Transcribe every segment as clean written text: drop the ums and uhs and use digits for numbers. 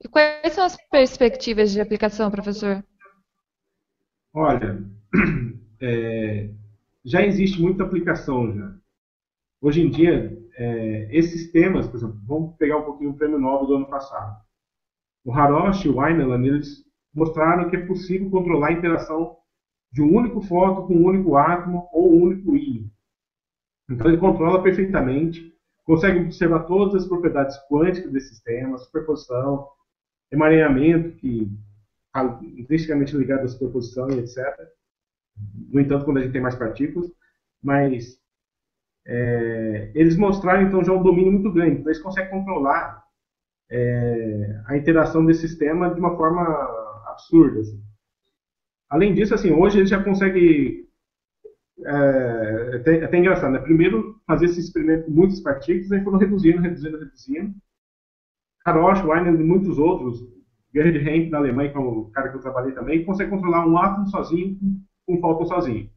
E quais são as perspectivas de aplicação, professor? Olha, é, já existe muita aplicação já. Hoje em dia, esses temas, por exemplo, vamos pegar um pouquinho o prêmio Nobel do ano passado. O Haroshi e o Weineland, eles mostraram que é possível controlar a interação de um único fóton com um único átomo ou um único íon. Então ele controla perfeitamente, consegue observar todas as propriedades quânticas desse sistema, superposição, emaranhamento, que está intrinsecamente ligado à superposição e etc. No entanto, quando a gente tem mais partículas, mas eles mostraram então já um domínio muito grande, então eles conseguem controlar a interação desse sistema de uma forma absurda. Assim. Além disso, assim, hoje eles já conseguem até engraçado, né? Primeiro fazer esse experimento com muitas partículas, aí foram reduzindo. Harosh, Weiner e muitos outros, Gerhard Henk na Alemanha, que é o cara que eu trabalhei também, consegue controlar um átomo sozinho com um fóton sozinho.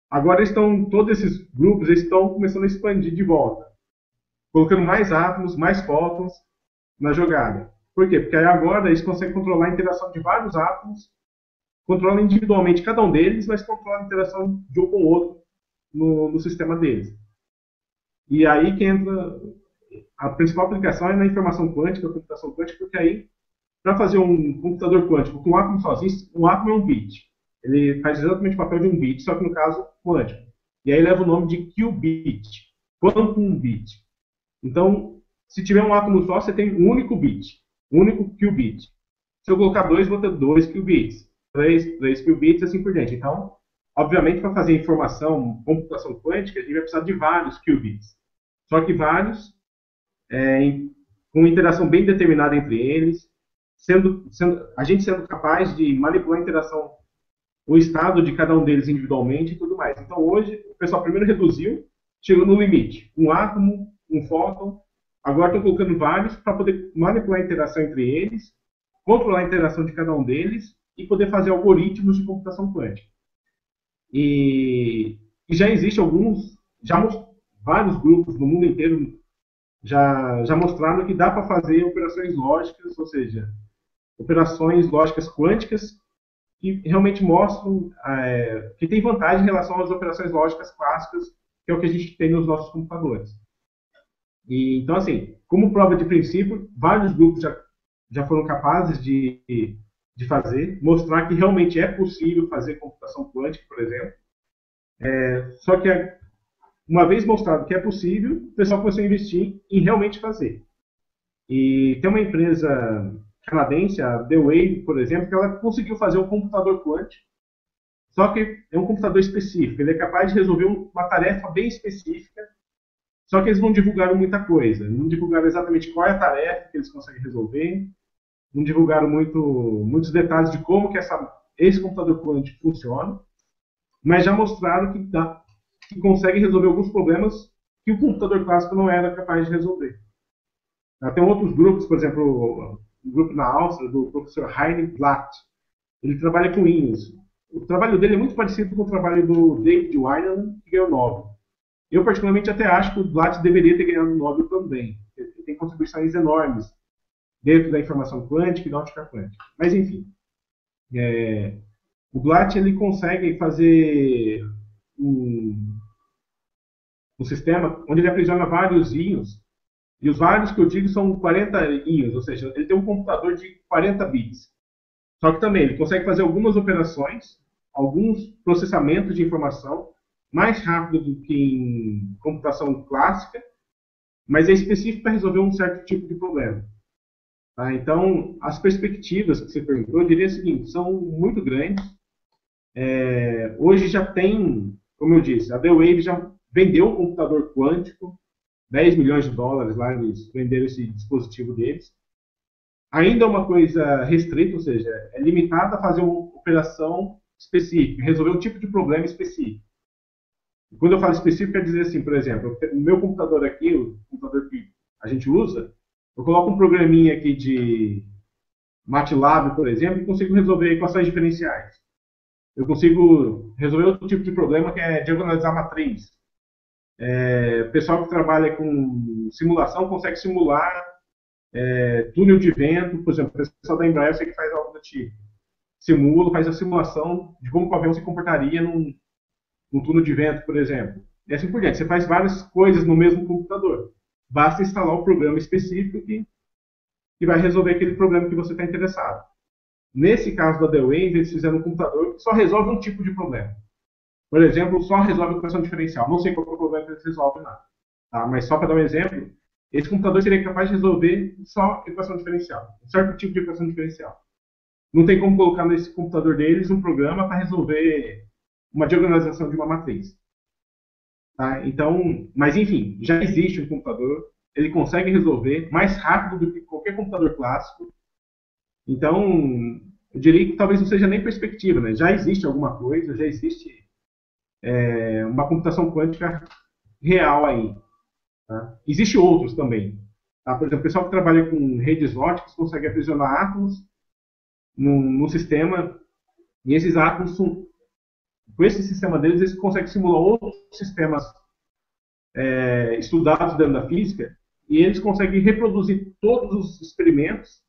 Agora estão todos esses grupos estão começando a expandir de volta, colocando mais átomos, mais fótons na jogada. Por quê? Porque aí agora eles conseguem controlar a interação de vários átomos, controlam individualmente cada um deles, mas controlam a interação de um com o outro no sistema deles. E aí que entra a principal aplicação é na informação quântica, a computação quântica, porque aí, para fazer um computador quântico com um átomo sozinho, um átomo é um bit. Ele faz exatamente o papel de um bit, só que no caso quântico. E aí leva o nome de qubit, quantum bit. Então, se tiver um átomo só, você tem um único bit, um único qubit. Se eu colocar dois, vou ter dois qubits, três qubits e assim por diante. Então, obviamente, para fazer informação, computação quântica, a gente vai precisar de vários qubits. Só que vários com interação bem determinada entre eles, a gente sendo capaz de manipular a interação, o estado de cada um deles individualmente e tudo mais. Então, hoje, o pessoal primeiro reduziu, chegou no limite. Um átomo, um fóton, agora estão colocando vários para poder manipular a interação entre eles, controlar a interação de cada um deles e poder fazer algoritmos de computação quântica. E já existem alguns, vários grupos no mundo inteiro já mostraram que dá para fazer operações lógicas, ou seja, operações lógicas quânticas que realmente mostram que tem vantagem em relação às operações lógicas clássicas, que é o que a gente tem nos nossos computadores. E, então, assim, como prova de princípio, vários grupos já foram capazes de fazer, mostrar que realmente é possível fazer computação quântica, por exemplo. Só que, uma vez mostrado que é possível, o pessoal começou a investir em realmente fazer. E tem uma empresa canadense, a The Wave, por exemplo, que ela conseguiu fazer um computador quântico, só que é um computador específico. Ele é capaz de resolver uma tarefa bem específica, só que eles não divulgaram muita coisa. Não divulgaram exatamente qual é a tarefa que eles conseguem resolver, não divulgaram muitos detalhes de como que esse computador quântico funciona, mas já mostraram que consegue resolver alguns problemas que o computador clássico não era capaz de resolver. Tem outros grupos, por exemplo, um grupo na Áustria, do professor Heine Blatt. Ele trabalha com íons. O trabalho dele é muito parecido com o trabalho do David Wineland, que ganhou o Nobel. Eu, particularmente, até acho que o Blatt deveria ter ganhado o Nobel também. Ele tem contribuições enormes dentro da informação quântica e da ótica quântica. Mas, enfim, o Blatt ele consegue fazer um sistema onde ele aprisiona vários íons. E os vários que eu digo são 40 íons, ou seja, ele tem um computador de 40 bits. Só que também ele consegue fazer algumas operações, alguns processamentos de informação mais rápido do que em computação clássica, mas é específico para resolver um certo tipo de problema. Tá? Então, as perspectivas que você perguntou, eu diria o seguinte, são muito grandes. Hoje já tem, como eu disse, a The Wave já vendeu um computador quântico, 10 milhões de dólares lá, eles venderam esse dispositivo deles. Ainda é uma coisa restrita, ou seja, é limitada a fazer uma operação específica, resolver um tipo de problema específico. E quando eu falo específico, quer dizer assim, por exemplo, o meu computador aqui, o computador que a gente usa, eu coloco um programinha aqui de MATLAB, por exemplo, e consigo resolver equações diferenciais. Eu consigo resolver outro tipo de problema que é diagonalizar matriz. O pessoal que trabalha com simulação consegue simular túnel de vento, por exemplo, o pessoal da Embraer, eu sei que faz algo do tipo. Simula, faz a simulação de como o avião se comportaria num túnel de vento, por exemplo. E assim por diante. Você faz várias coisas no mesmo computador. Basta instalar o programa específico que vai resolver aquele problema que você está interessado. Nesse caso da D-Wave, eles fizeram um computador que só resolve um tipo de problema. Por exemplo, só resolve equação diferencial. Não sei qual é o problema que eles resolvem lá. Tá? Mas só para dar um exemplo, esse computador seria capaz de resolver só equação diferencial. Um certo tipo de equação diferencial. Não tem como colocar nesse computador deles um programa para resolver uma diagonalização de uma matriz. Tá? Então, mas enfim, já existe um computador, ele consegue resolver mais rápido do que qualquer computador clássico. Então, eu diria que talvez não seja nem perspectiva, né? Já existe alguma coisa, já existe uma computação quântica real aí. Tá? Existe outros também. Tá? Por exemplo, o pessoal que trabalha com redes óticas consegue aprisionar átomos num sistema, e esses átomos, com esse sistema deles, eles conseguem simular outros sistemas estudados dentro da física, e eles conseguem reproduzir todos os experimentos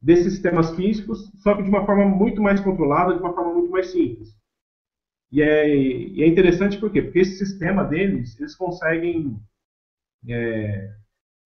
desses sistemas físicos, só que de uma forma muito mais controlada, de uma forma muito mais simples. E é interessante por quê? Porque esse sistema deles, eles conseguem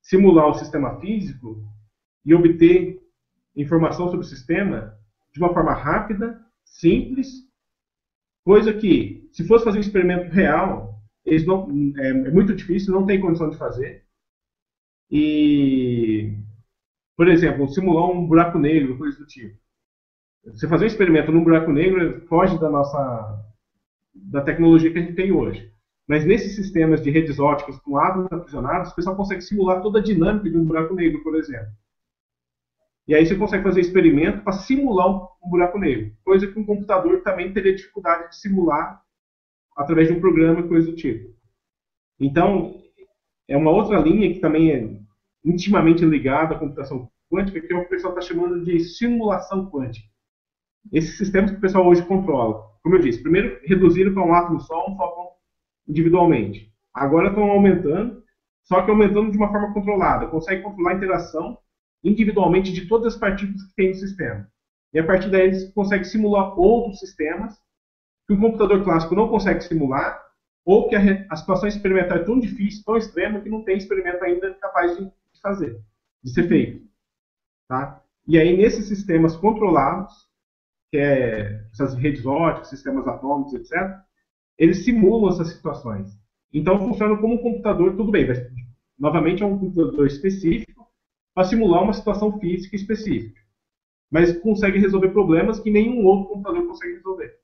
simular o sistema físico e obter informação sobre o sistema de uma forma rápida, simples, coisa que, se fosse fazer um experimento real, eles não, é muito difícil, não tem condição de fazer. E, por exemplo, simular um buraco negro, coisa do tipo. Você fazer um experimento num buraco negro foge da tecnologia que a gente tem hoje. Mas nesses sistemas de redes óticas com átomos aprisionados, o pessoal consegue simular toda a dinâmica de um buraco negro, por exemplo. E aí você consegue fazer experimento para simular um buraco negro, coisa que um computador também teria dificuldade de simular através de um programa e coisa do tipo. Então, é uma outra linha que também é intimamente ligada à computação quântica, que é o que o pessoal está chamando de simulação quântica. Esses sistemas que o pessoal hoje controla, como eu disse, primeiro reduziram para um átomo só, um fóton individualmente. Agora estão aumentando, só que aumentando de uma forma controlada. Consegue controlar a interação individualmente de todas as partículas que tem no sistema. E a partir daí eles conseguem simular outros sistemas que o computador clássico não consegue simular, ou que a situação experimental é tão difícil, tão extrema, que não tem experimento ainda capaz de fazer, de ser feito. Tá? E aí, nesses sistemas controlados, que é essas redes óticas, sistemas atômicos, etc., eles simulam essas situações. Então, funciona como um computador, tudo bem, mas, novamente é um computador específico para simular uma situação física específica. Mas consegue resolver problemas que nenhum outro computador consegue resolver.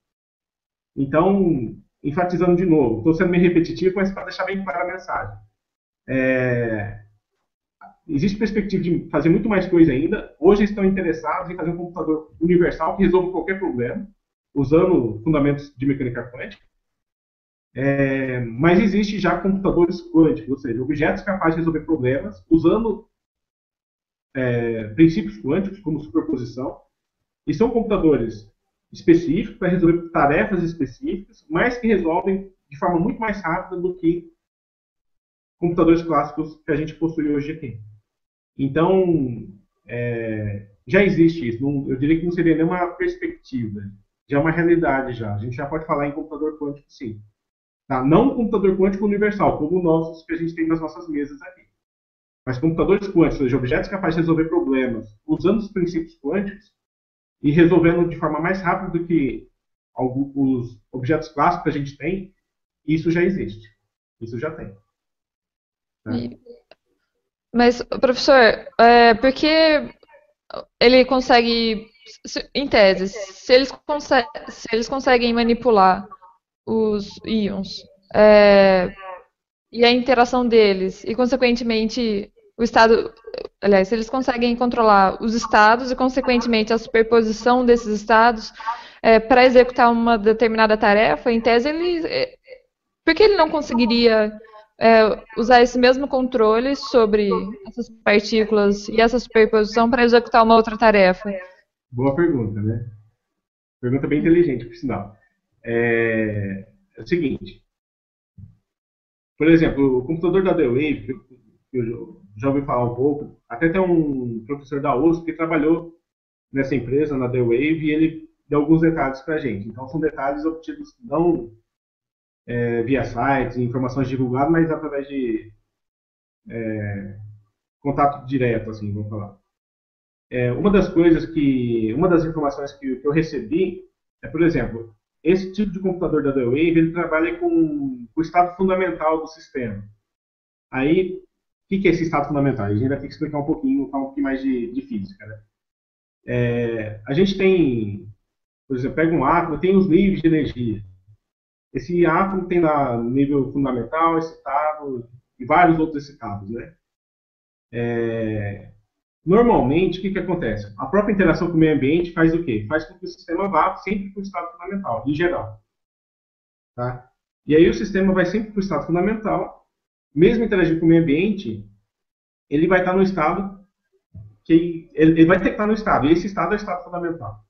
Então, enfatizando de novo, estou sendo meio repetitivo, mas para deixar bem clara a mensagem. Existe perspectiva de fazer muito mais coisa ainda. Hoje estão interessados em fazer um computador universal que resolva qualquer problema, usando fundamentos de mecânica quântica. Mas existe já computadores quânticos, ou seja, objetos capazes de resolver problemas usando princípios quânticos, como superposição, e são computadores específicos para resolver tarefas específicas, mas que resolvem de forma muito mais rápida do que computadores clássicos que a gente possui hoje aqui. Então, já existe isso. Não, eu diria que não seria nenhuma perspectiva. Já é uma realidade já. A gente já pode falar em computador quântico, sim. Tá? Não um computador quântico universal, como o nosso que a gente tem nas nossas mesas aqui. Mas computadores quânticos, ou seja, objetos capazes de resolver problemas usando os princípios quânticos e resolvendo de forma mais rápida do que os objetos clássicos que a gente tem, isso já existe. Isso já tem. Tá? Mas, professor, por que ele consegue, em tese, se eles conseguem manipular os íons, é, e a interação deles, e consequentemente o estado, aliás, se eles conseguem controlar os estados e consequentemente a superposição desses estados para executar uma determinada tarefa, em tese por que ele não conseguiria usar esse mesmo controle sobre essas partículas e essa superposição para executar uma outra tarefa? Boa pergunta, né? Pergunta bem inteligente, por sinal. É o seguinte, por exemplo, o computador da D-Wave, que eu já ouvi falar um pouco. Até tem um professor da USP que trabalhou nessa empresa, na The Wave, e ele deu alguns detalhes para a gente. Então, são detalhes obtidos não via sites, informações divulgadas, mas através de contato direto, assim, vamos falar. Uma das informações que eu recebi é, por exemplo, esse tipo de computador da The Wave, ele trabalha com o estado fundamental do sistema. Aí, o que é esse estado fundamental? A gente vai ter que explicar um pouquinho, falar um pouquinho mais de física, né? A gente tem, por exemplo, pega um átomo, tem os níveis de energia. Esse átomo tem lá nível fundamental, excitado e vários outros excitados, né? Normalmente, o que acontece? A própria interação com o meio ambiente faz o quê? Faz com que o sistema vá sempre para o estado fundamental, em geral. Tá? E aí o sistema vai sempre para o estado fundamental, mesmo interagindo com o meio ambiente, ele vai estar no estado que ele vai ter que estar no estado, e esse estado é o estado fundamental.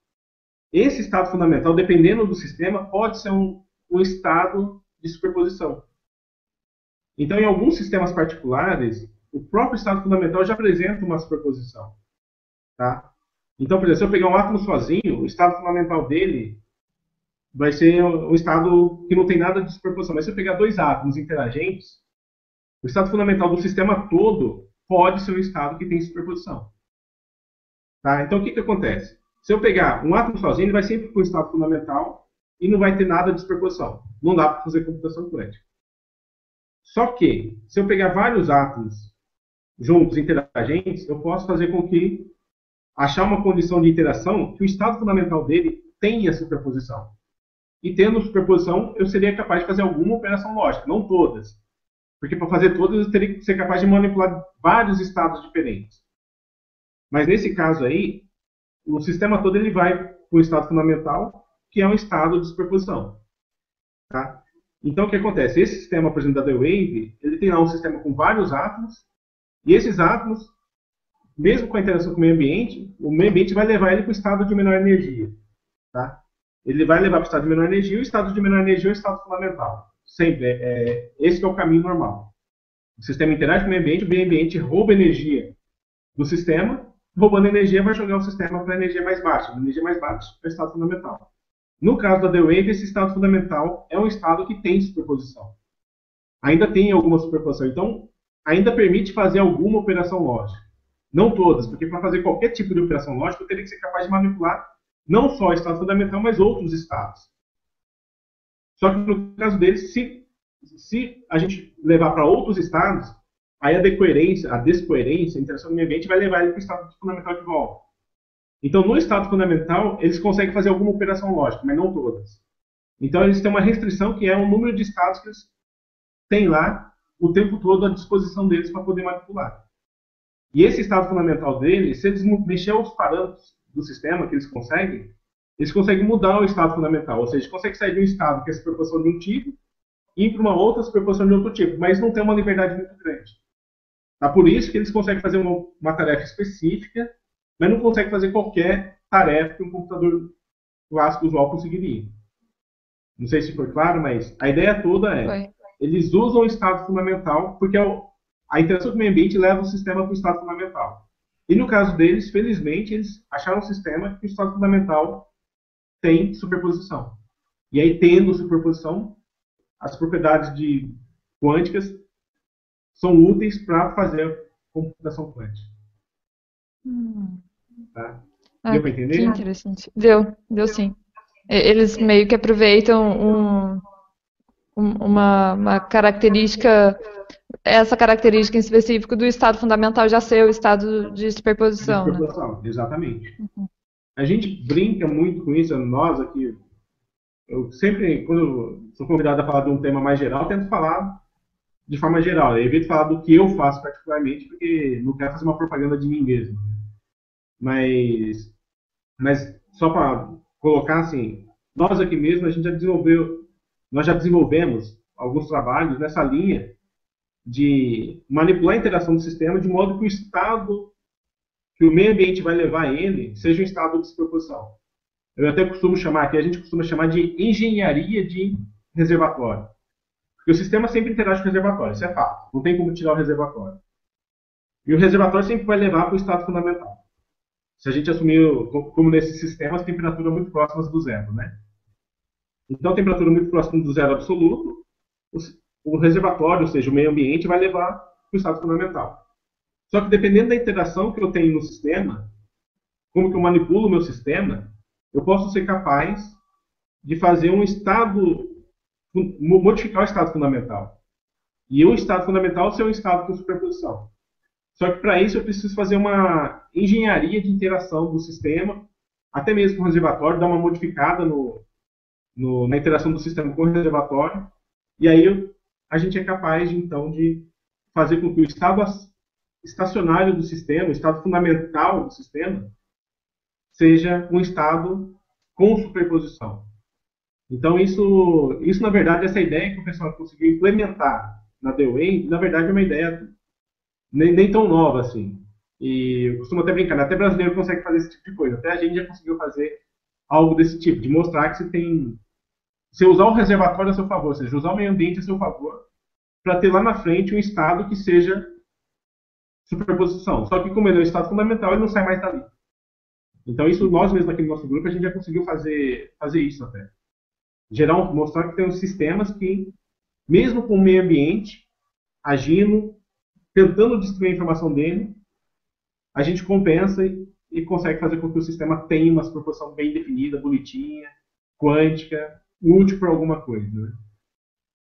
Esse estado fundamental, dependendo do sistema, pode ser um estado de superposição. Então, em alguns sistemas particulares, o próprio estado fundamental já apresenta uma superposição. Tá? Então, por exemplo, se eu pegar um átomo sozinho, o estado fundamental dele vai ser um estado que não tem nada de superposição. Mas se eu pegar dois átomos interagentes, o estado fundamental do sistema todo pode ser um estado que tem superposição. Tá? Então, o que acontece? Se eu pegar um átomo sozinho, ele vai sempre para o estado fundamental e não vai ter nada de superposição. Não dá para fazer computação quântica. Só que, se eu pegar vários átomos juntos, interagentes, eu posso fazer com que achar uma condição de interação que o estado fundamental dele tenha superposição. E tendo superposição, eu seria capaz de fazer alguma operação lógica, não todas. Porque para fazer todas, eu teria que ser capaz de manipular vários estados diferentes. Mas nesse caso aí, o sistema todo ele vai para o estado fundamental, que é um estado de superposição. Tá? Então, o que acontece? Esse sistema, por exemplo, da The Wave, ele tem lá um sistema com vários átomos, e esses átomos, mesmo com a interação com o meio ambiente vai levar ele para o estado de menor energia. Tá? Ele vai levar para o estado de menor energia, e o estado de menor energia é o estado fundamental. Sempre. Esse é o caminho normal. O sistema interage com o meio ambiente rouba energia do sistema, roubando energia vai jogar o sistema para a energia mais baixa. A energia mais baixa é o estado fundamental. No caso da The Wave, esse estado fundamental é um estado que tem superposição. Ainda tem alguma superposição. Então, ainda permite fazer alguma operação lógica. Não todas, porque para fazer qualquer tipo de operação lógica, eu teria que ser capaz de manipular não só o estado fundamental, mas outros estados. Só que no caso deles, se a gente levar para outros estados, aí a descoerência, a interação com o meio ambiente vai levar ele para o estado fundamental de volta. Então, no estado fundamental, eles conseguem fazer alguma operação lógica, mas não todas. Então, eles têm uma restrição que é o número de estados que eles têm lá o tempo todo à disposição deles para poder manipular. E esse estado fundamental deles, se eles mexerem os parâmetros do sistema que eles conseguem mudar o estado fundamental. Ou seja, eles conseguem sair de um estado que é a superposição de um tipo e ir para uma outra superposição de outro tipo, mas não tem uma liberdade muito grande. Tá? Por isso que eles conseguem fazer uma tarefa específica, mas não conseguem fazer qualquer tarefa que um computador clássico usual conseguiria. Não sei se foi claro, mas a ideia toda eles usam o estado fundamental, porque a interação com o meio ambiente leva o sistema para o estado fundamental. E no caso deles, felizmente, eles acharam um sistema que o estado fundamental tem superposição. E aí, tendo superposição, as propriedades quânticas são úteis para fazer a computação quântica. Tá? Deu para entender? Que interessante. Deu sim. Eles meio que aproveitam uma característica, essa característica em específico do estado fundamental já ser o estado de superposição, né? Exatamente. A gente brinca muito com isso, nós aqui. Eu sempre, quando eu sou convidado a falar de um tema mais geral, eu tento falar de forma geral. Eu evito falar do que eu faço particularmente, porque não quero fazer uma propaganda de mim mesmo. Mas só para colocar assim, nós aqui mesmo, nós já desenvolvemos alguns trabalhos nessa linha de manipular a interação do sistema de modo que o estado que o meio ambiente vai levar ele seja um estado de superposição. Eu até costumo chamar aqui, a gente costuma chamar de engenharia de reservatório. Porque o sistema sempre interage com o reservatório, isso é fato. Não tem como tirar o reservatório. E o reservatório sempre vai levar para o estado fundamental. Se a gente assumir, como nesses sistemas, temperatura muito próximas do zero, né? Então, temperatura muito próxima do zero absoluto, o reservatório, ou seja, o meio ambiente, vai levar para o estado fundamental. Só que dependendo da interação que eu tenho no sistema, como que eu manipulo o meu sistema, eu posso ser capaz de fazer um estado, modificar o estado fundamental. E o estado fundamental ser um estado com superposição. Só que para isso eu preciso fazer uma engenharia de interação do sistema, até mesmo com o reservatório, dar uma modificada na interação do sistema com o reservatório, e aí a gente é capaz, então, de fazer com que o estado estacionário do sistema, o estado fundamental do sistema, seja um estado com superposição. Então, isso na verdade, essa ideia que o pessoal conseguiu implementar na Dewey, na verdade, é uma ideia nem tão nova assim. E eu costumo até brincar, até brasileiro consegue fazer esse tipo de coisa. Até a gente já conseguiu fazer algo desse tipo, de mostrar que você usar o reservatório a seu favor, ou seja, usar o meio ambiente a seu favor, para ter lá na frente um estado que seja superposição. Só que como ele é um estado fundamental, ele não sai mais dali. Então isso nós mesmos aqui no nosso grupo, a gente já conseguiu fazer isso até. Mostrar que tem uns sistemas que, mesmo com o meio ambiente, agindo, tentando destruir a informação dele, a gente compensa e consegue fazer com que o sistema tenha uma proporção bem definida, bonitinha, quântica, útil para alguma coisa. Né?